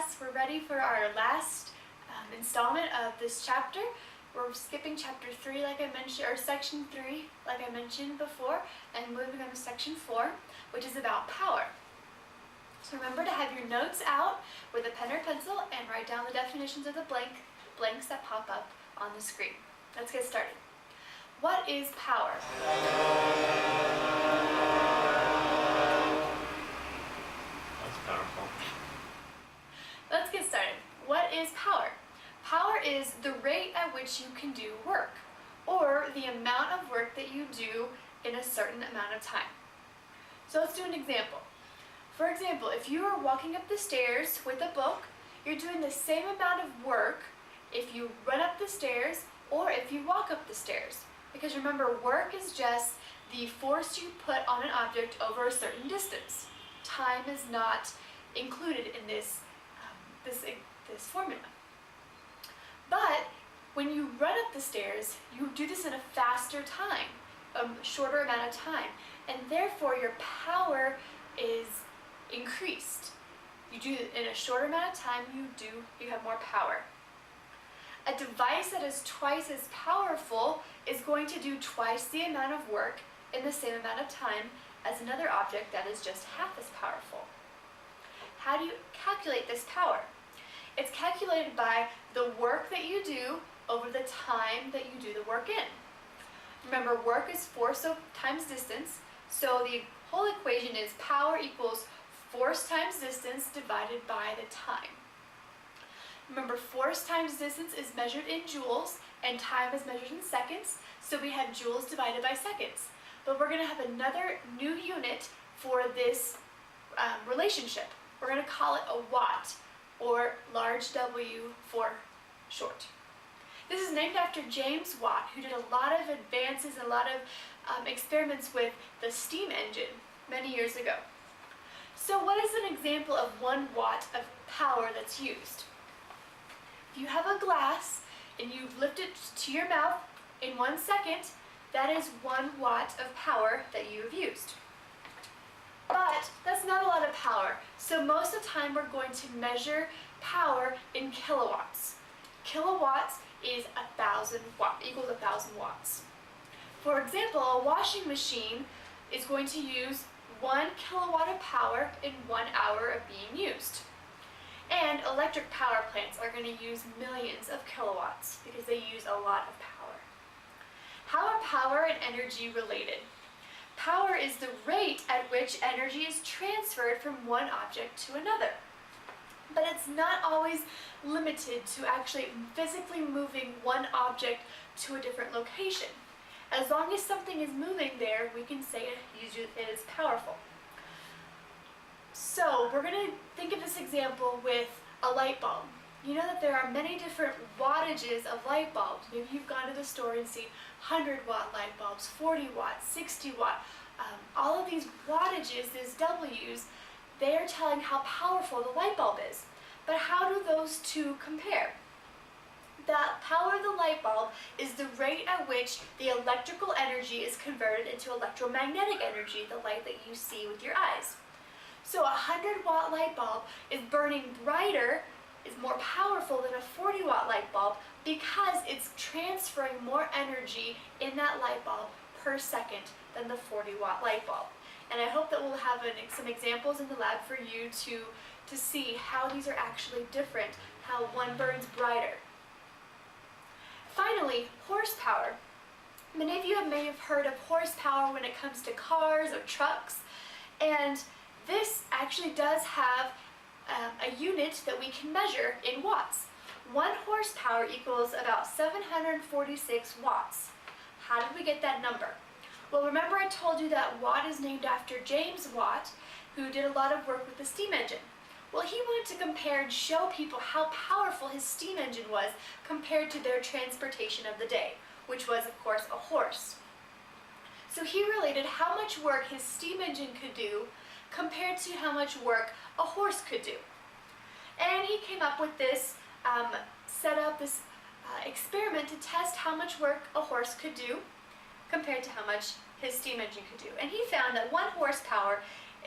class. We're ready for our last installment of this chapter. We're skipping chapter 3 like I mentioned, or section 3 like I mentioned before, and moving on to section 4, which is about power. So remember to have your notes out with a pen or pencil and write down the definitions of the blanks that pop up on the screen. Let's get started. What is power? That's powerful. Let's get started. What is power? Power is the rate at which you can do work, or the amount of work that you do in a certain amount of time. So let's do an example. For example, if you are walking up the stairs with a book, you're doing the same amount of work if you run up the stairs or if you walk up the stairs. Because remember, work is just the force you put on an object over a certain distance. Time is not included in this formula. But when you run up the stairs, you do this in a faster time, a shorter amount of time, and therefore your power is increased. You do it in a shorter amount of time, you have more power. A device that is twice as powerful is going to do twice the amount of work in the same amount of time as another object that is just half as powerful. How do you calculate this power? It's calculated by the work that you do over the time that you do the work in. Remember, work is force times distance, so the whole equation is power equals force times distance divided by the time. Remember, force times distance is measured in joules and time is measured in seconds, so we have joules divided by seconds. But we're going to have another new unit for this relationship. We're going to call it a watt, or large W for short. This is named after James Watt, who did a lot of advances and a lot of experiments with the steam engine many years ago. So what is an example of 1 watt of power that's used? If you have a glass and you lift it to your mouth in 1 second, that is 1 watt of power that you have used. But that's not a lot of power, so most of the time we're going to measure power in kilowatts. Kilowatts is 1,000 watts, equals 1,000 watts. For example, a washing machine is going to use 1 kilowatt of power in 1 hour of being used. And electric power plants are going to use millions of kilowatts because they use a lot of power. How are power and energy related? Power is the rate at which energy is transferred from one object to another. But it's not always limited to actually physically moving one object to a different location. As long as something is moving there, we can say it is powerful. So we're going to think of this example with a light bulb. You know that there are many different wattages of light bulbs. Maybe you've gone to the store and seen 100-watt light bulbs, 40 watt, 60 watt. All of these wattages, these W's, they are telling how powerful the light bulb is. But how do those two compare? The power of the light bulb is the rate at which the electrical energy is converted into electromagnetic energy, the light that you see with your eyes. So a 100-watt light bulb is burning brighter, is more powerful than a 40-watt light bulb because it's transferring more energy in that light bulb per second than the 40-watt light bulb. And I hope that we'll have some examples in the lab for you to see how these are actually different, how one burns brighter. Finally, horsepower. Many of you may have heard of horsepower when it comes to cars or trucks, and this actually does have a unit that we can measure in watts. 1 horsepower equals about 746 watts. How did we get that number? Well, remember I told you that Watt is named after James Watt, who did a lot of work with the steam engine. Well, he wanted to compare and show people how powerful his steam engine was compared to their transportation of the day, which was, of course, a horse. So he related how much work his steam engine could do compared to how much work a horse could do. And he came up with this, set up this experiment to test how much work a horse could do compared to how much his steam engine could do. And he found that 1 horsepower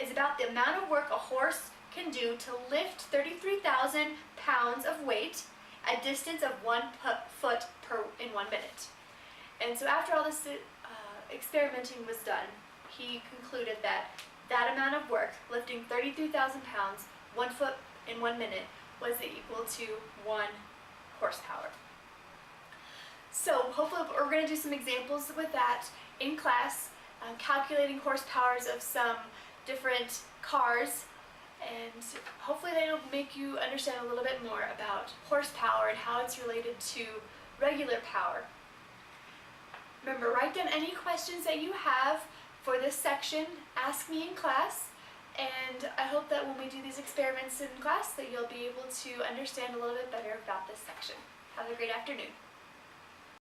is about the amount of work a horse can do to lift 33,000 pounds of weight a distance of 1 foot in 1 minute. And so after all this experimenting was done, he concluded that that amount of work, lifting 33,000 pounds, 1 foot in 1 minute, was equal to 1 horsepower. So hopefully we're going to do some examples with that in class, calculating horsepowers of some different cars, and hopefully that'll make you understand a little bit more about horsepower and how it's related to regular power. Remember, write down any questions that you have for this section, ask me in class, and I hope that when we do these experiments in class that you'll be able to understand a little bit better about this section. Have a great afternoon.